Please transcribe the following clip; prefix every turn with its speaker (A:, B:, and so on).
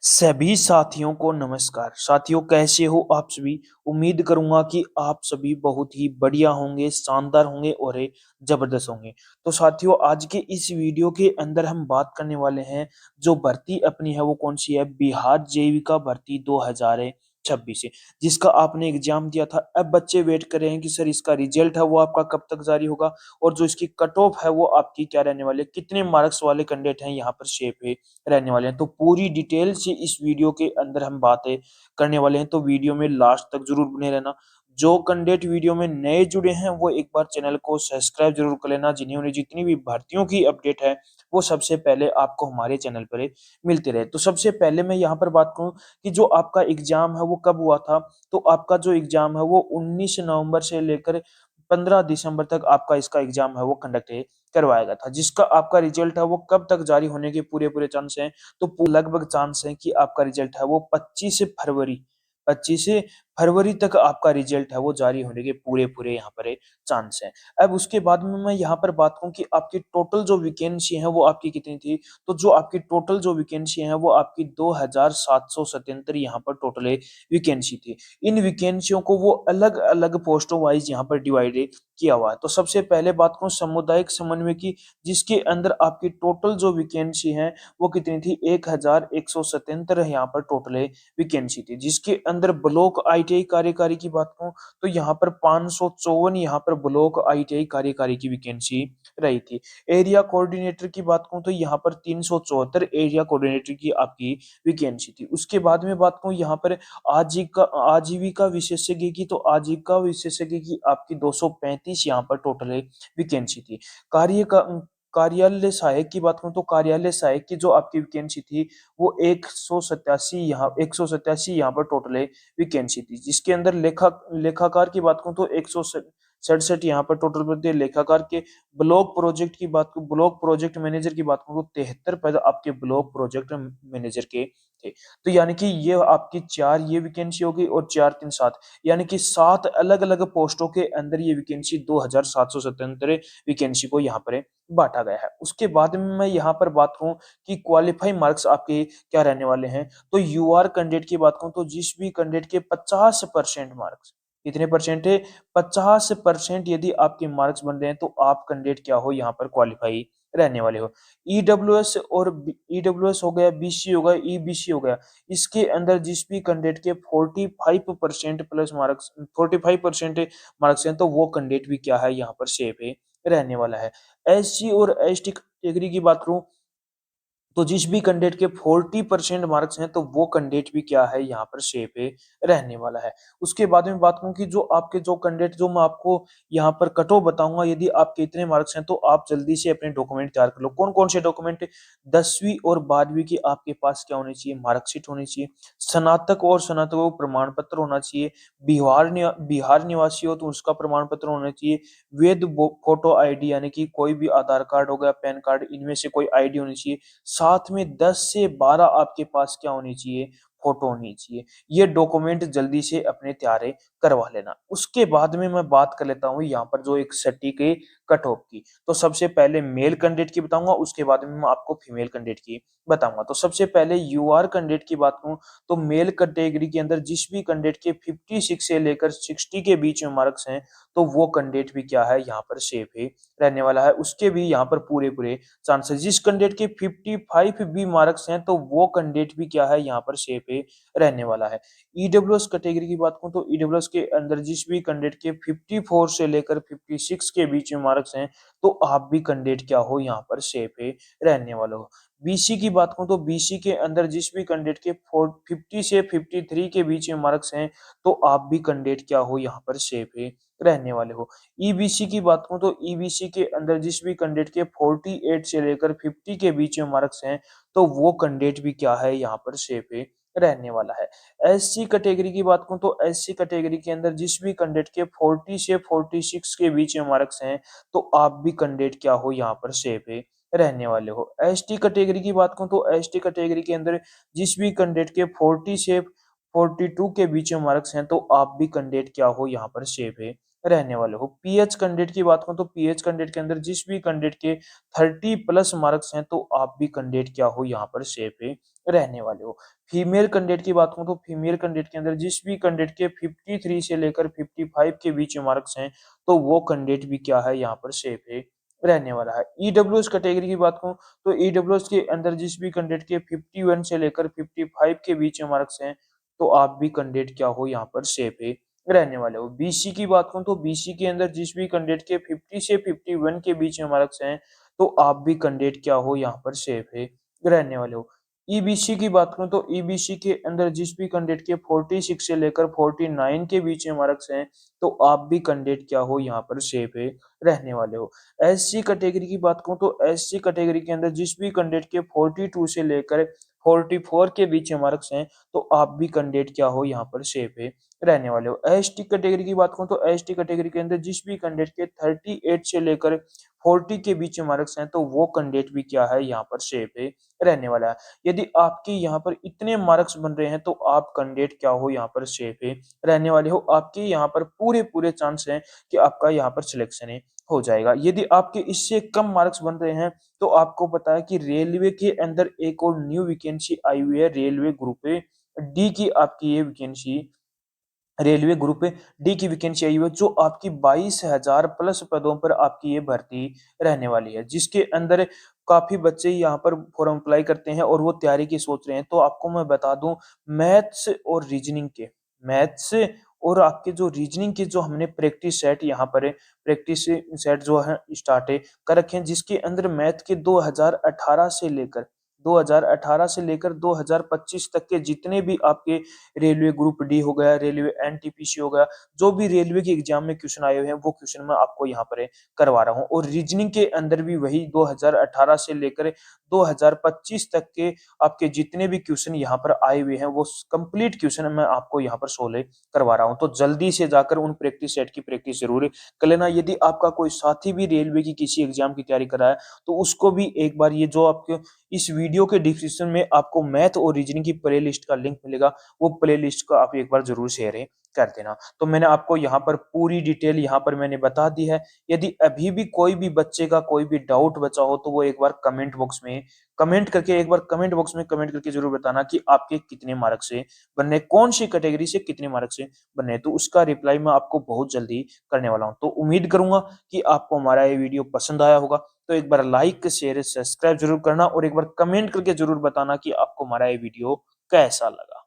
A: सभी साथियों को नमस्कार। साथियों कैसे हो आप सभी? उम्मीद करूँगा कि आप सभी बहुत ही बढ़िया होंगे, शानदार होंगे और ज़बरदस्त होंगे। तो साथियों आज के इस वीडियो के अंदर हम बात करने वाले हैं, जो भर्ती अपनी है वो कौन-सी है? बिहार जीविका भर्ती 2026 है, जिसका आपने एग्ज़ाम दिया था। अब बच्चे वेट कर रहे हैं कि सर इसका रिज़ल्ट है वो आपका कब तक जारी होगा और जो इसकी कट ऑफ है वो आपकी क्या रहने वाली है? कितने मार्क्स वाले कैंडिडेट हैं यहाँ पर शेप है रहने वाले हैं। तो पूरी डिटेल से इस वीडियो के अंदर हम बातें करने वाले हैं, तो वीडियो में लास्ट तक ज़रूर बने रहना। जो कैंडिडेट वीडियो में नए जुड़े हैं, वो एक बार चैनल को सब्सक्राइब ज़रूर कर लेना, जिन्हें जितनी भी भर्तियों की अपडेट है, वो सबसे पहले आपको हमारे चैनल पर मिलती रहे। तो सबसे पहले मैं यहाँ पर बात करूँ कि जो आपका एग्ज़ाम है, वो कब हुआ था? तो आपका जो एग्ज़ाम है, वो 19 नवंबर से लेकर 15 दिसंबर तक आपका इसका एग्ज़ाम है, वो कंडक्ट करवाया गया था, जिसका आपका रिजल्ट है वो कब तक जारी होने के पूरे-पूरे चांस हैं, तो लगभग चांस है कि आपका रिजल्ट है वो 25 फरवरी तक आपका रिजल्ट है वो जारी होने के पूरे-पूरे यहाँ पर चांस हैं। अब उसके बाद में मैं यहाँ पर बात करूँ कि आपकी टोटल जो वैकेंसी है वो आपकी कितनी थी? तो जो आपकी टोटल जो वैकेंसी है वो आपकी 2777 यहाँ पर टोटल वैकेंसी थी। इन वैकेंसियों को वो अलग-अलग पोस्टों वाइज़ यहाँ पर डिवाइड किया हुआ है। तो सबसे पहले बात करूँ सामुदायिक समन्वय की, जिसके अंदर आपकी टोटल जो वैकेंसी है वो कितनी थी? 1177 यहाँ पर टोटल वैकेंसी थी, जिसके अंदर ब्लॉक आईटीआई कार्यकारी की बात करूँ तो यहाँ पर 554 यहाँ पर ब्लॉक आईटीआई कार्यकारी की वैकेंसी रही थी। एरिया कोऑर्डिनेटर की बात करूँ तो यहाँ पर 374 एरिया कोऑर्डिनेटर की आपकी वैकेंसी थी। उसके बाद में बात करूँ यहाँ पर आजीविका विशेषज्ञ की, तो आजीविका विशेषज्ञ की आपकी 235 यहाँ पर टोटल वैकेंसी थी। कार्य का कार्यालय सहायक की बात करूँ तो कार्यालय सहायक की जो आपकी वैकेंसी थी वो 187 यहाँ पर टोटल वैकेंसी थी, जिसके अंदर लेखाकार की बात करूँ तो 167 यहाँ पर टोटल पद थे। लेखाकार के ब्लॉक प्रोजेक्ट मैनेजर की बात करूँ तो 73 पद आपके ब्लॉक प्रोजेक्ट मैनेजर के थे। तो यानी कि ये आपकी 4 ये वैकेंसी हो गई और 4 3 7 यानी कि 7 अलग-अलग पोस्टों के अंदर ये वैकेंसी 2777 वैकेंसी को यहाँ पर बाँटा गया है। उसके बाद में मैं यहाँ पर बात करूँ कि क्वालीफाई मार्क्स आपके क्या रहने वाले हैं, तो यूआर कैंडिडेट की बात करूँ तो जिस भी कैंडिडेट के 50% मार्क्स कितने परसेंट है? 50% यदि आपके मार्क्स बन रहे हैं तो आप कैंडिडेट क्या हो यहाँ पर क्वालीफाई रहने वाले हो। ईडब्ल्यूएस हो गया, बीसी हो गया, ईबीसी हो गया। इसके अंदर जिस भी कैंडिडेट के 45% प्लस मार्क्स 45% मार्क्स हैं, तो वो कैंडिडेट भी क्या है यहाँ पर सेफ है रहने वाला है। एससी और एसटी कैटेगरी की बात करूँ तो जिस भी कैंडिडेट के 40% मार्क्स हैं, तो वो कैंडिडेट भी क्या है यहाँ पर सेफ है रहने वाला है। उसके बाद में बात करूँ कि जो आपके जो कैंडिडेट जो मैं आपको यहाँ पर कट ऑफ बताऊँगा, यदि आपके इतने मार्क्स हैं तो आप जल्दी से अपने डॉक्यूमेंट तैयार कर लो। कौन-कौन से डॉक्यूमेंट? 10वीं और 12वीं की आपके पास क्या होनी चाहिए? मार्कशीट होनी चाहिए। स्नातक और स्नातकों प्रमाण पत्र होना चाहिए। बिहार निवासी हो तो उसका प्रमाण पत्र होना चाहिए। वैध फोटो आईडी यानी कि कोई भी आधार कार्ड हो गया, पैन कार्ड, इनमें से कोई आईडी होनी चाहिए। साथ में 10 से 12 आपके पास क्या होनी चाहिए? फ़ोटो होनी चाहिए। ये डॉक्यूमेंट जल्दी से अपने तैयार करवा लेना। उसके बाद में मैं बात कर लेता हूँ यहाँ पर जो एक सटीक कट ऑफ की। तो सबसे पहले मेल कैंडिडेट की बताऊँगा, उसके बाद में मैं आपको फीमेल कैंडिडेट की बताऊँगा। तो सबसे पहले यूआर कैंडिडेट की बात करूँ, तो मेल कैटेगरी के अंदर जिस भी कैंडिडेट के 56 से लेकर 60 के बीच में मार्क्स हैं, तो वो कैंडिडेट भी क्या है यहाँ पर सेफ ही रहने वाला है। उसके भी यहाँ पर पूरे-पूरे चांसेस जिस कैंडिडेट के 55 भी मार्क्स हैं, तो वो कैंडिडेट भी क्या है यहाँ पर सेफ है रहने वाला है। ईडब्ल्यूएस कैटेगरी की बात करूँ तो ईडब्ल्यूएस के अंदर जिस भी कैंडिडेट के 54 से लेकर 56 के बीच में मार्क्स हैं, तो आप भी कैंडिडेट क्या हो यहाँ पर सेफ है रहने वाले हो। बीसी की बात करूँ तो बीसी के अंदर जिस भी कैंडिडेट के 50 से 53 के बीच में मार्क्स हैं, तो आप भी कैंडिडेट क्या हो यहाँ पर सेफ है रहने वाले हो। ईबीसी की बात करूँ तो ईबीसी के अंदर जिस भी कैंडिडेट के 48 से लेकर 50 के बीच में मार्क्स हैं, तो वो कैंडिडेट भी क्या है यहाँ पर सेफ है रहने वाला है। एससी कैटेगरी की बात करूँ तो एससी कैटेगरी के अंदर जिस भी कैंडिडेट के 40 से 46 के बीच में मार्क्स हैं, तो आप भी कैंडिडेट क्या हो यहाँ पर सेफ है रहने वाले हो। एसटी कैटेगरी की बात करूँ तो एसटी कैटेगरी के अंदर जिस भी कैंडिडेट के 40 से 42 के बीच में मार्क्स हैं, तो आप भी कैंडिडेट क्या हो यहाँ पर सेफ है रहने वाले हो। पीएच कैंडिडेट की बात करूँ तो पीएच कैंडिडेट के अंदर जिस भी कैंडिडेट के 30 प्लस मार्क्स हैं, तो आप भी कैंडिडेट क्या हो यहाँ पर सेफ है रहने वाले हो। फीमेल कैंडिडेट की बात करूँ तो फीमेल कैंडिडेट के अंदर जिस भी कैंडिडेट के 53 से लेकर 55 के बीच में मार्क्स हैं, तो वो कैंडिडेट भी क्या है यहाँ पर सेफ है, रहने वाला है। ईडब्ल्यूएस कैटेगरी की बात करूँ तो ईडब्ल्यूएस के अंदर जिस भी कैंडिडेट के 51 से लेकर 55 के बीच में मार्क्स हैं, तो आप भी कैंडिडेट क्या हो यहाँ पर सेफ है, रहने वाले हो। बीसी की बात करूँ तो बीसी के अंदर जिस भी कैंडिडेट के 50 से 51 के बीच में मार्क्स हैं, तो आप भी कैंडिडेट क्या हो यहाँ पर सेफ है, रहने वाले हो। ईबीसी की बात करूँ तो ईबीसी के अंदर जिस भी कैंडिडेट के 46 से लेकर 49 के बीच में मार्क्स हैं, तो आप भी कैंडिडेट क्या हो यहाँ पर सेफ है, रहने वाले हो। एससी कैटेगरी की बात करूँ तो एससी कैटेगरी के अंदर जिस भी कैंडिडेट के 42 से लेकर 44 के बीच में मार्क्स हैं, तो आप भी कैंडिडेट क्या हो यहाँ पर सेफ है, रहने वाले हो। एसटी कैटेगरी की बात करूँ तो एसटी कैटेगरी के अंदर जिस भी कैंडिडेट के 38 से लेकर 40 के बीच में मार्क्स हैं, तो वो कैंडिडेट भी क्या है यहाँ पर सेफ है, रहने वाला है। यदि आपके यहाँ पर इतने मार्क्स बन रहे हैं, तो आप कैंडिडेट क्या हो यहाँ पर सेफ है, रहने वाले हो। आपके यहाँ पर पूरे चांस हैं कि आपका यहाँ पर सिलेक्शन हो जाएगा। यदि आपके इससे कम मार्क्स बन रहे हैं, तो आपको पता है कि रेलवे के अंदर एक और न्यू वैकेंसी आई हुई है, रेलवे ग्रुप डी की आपकी ये वैकेंसी रेलवे ग्रुप डी की वैकेंसी आई हुई है, जो आपकी 22,000 प्लस पदों पर आपकी ये भर्ती रहने वाली है, जिसके अंदर काफ़ी बच्चे यहाँ पर फॉर्म अप्लाई करते हैं और वो तैयारी की सोच रहे हैं। तो आपको मैं बता दूँ, मैथ्स और रीजनिंग के मैथ्स और आपके जो रीजनिंग के जो हमने प्रैक्टिस सेट यहाँ पर प्रैक्टिस सेट जो है स्टार्ट कर रखे हैं, जिसके अंदर मैथ के 2018 से लेकर 2025 तक के जितने भी आपके रेलवे ग्रुप डी हो गया, रेलवे एनटीपीसी हो गया, जो भी रेलवे के एग्जाम में क्वेश्चन आए हुए हैं, वो क्वेश्चन मैं आपको यहाँ पर करवा रहा हूँ। और रीजनिंग के अंदर भी वही 2018 से लेकर 2025 तक के आपके जितने भी क्वेश्चन यहाँ पर आए हुए हैं, वो कंप्लीट क्वेश्चन मैं आपको यहाँ पर सोल्व करवा रहा हूँ। तो जल्दी से जाकर उन प्रैक्टिस सेट की प्रैक्टिस जरूर कर लेना। यदि आपका कोई साथी भी रेलवे की किसी एग्जाम की तैयारी कर रहा है, तो उसको भी एक बार ये जो आपके इस वीडियो के डिस्क्रिप्शन में आपको मैथ और रीजनिंग की प्लेलिस्ट का लिंक मिलेगा, वो प्लेलिस्ट को आप एक बार ज़रूर शेयर कर देना। तो मैंने आपको यहाँ पर पूरी डिटेल यहाँ पर मैंने बता दी है। यदि अभी भी कोई भी बच्चे का कोई भी डाउट बचा हो, तो वो एक बार कमेंट बॉक्स में कमेंट करके ज़रूर बताना कि आपके कितने मार्क से बनने, कौन-सी कैटेगरी से कितने मार्क से बनने, तो उसका रिप्लाई मैं आपको बहुत जल्दी करने वाला हूँ। तो उम्मीद करूँगा कि आपको हमारा ये वीडियो पसंद आया होगा। तो एक बार लाइक, शेयर, सब्सक्राइब ज़रूर करना और एक बार कमेंट करके ज़रूर बताना कि आपको हमारा ये वीडियो कैसा लगा।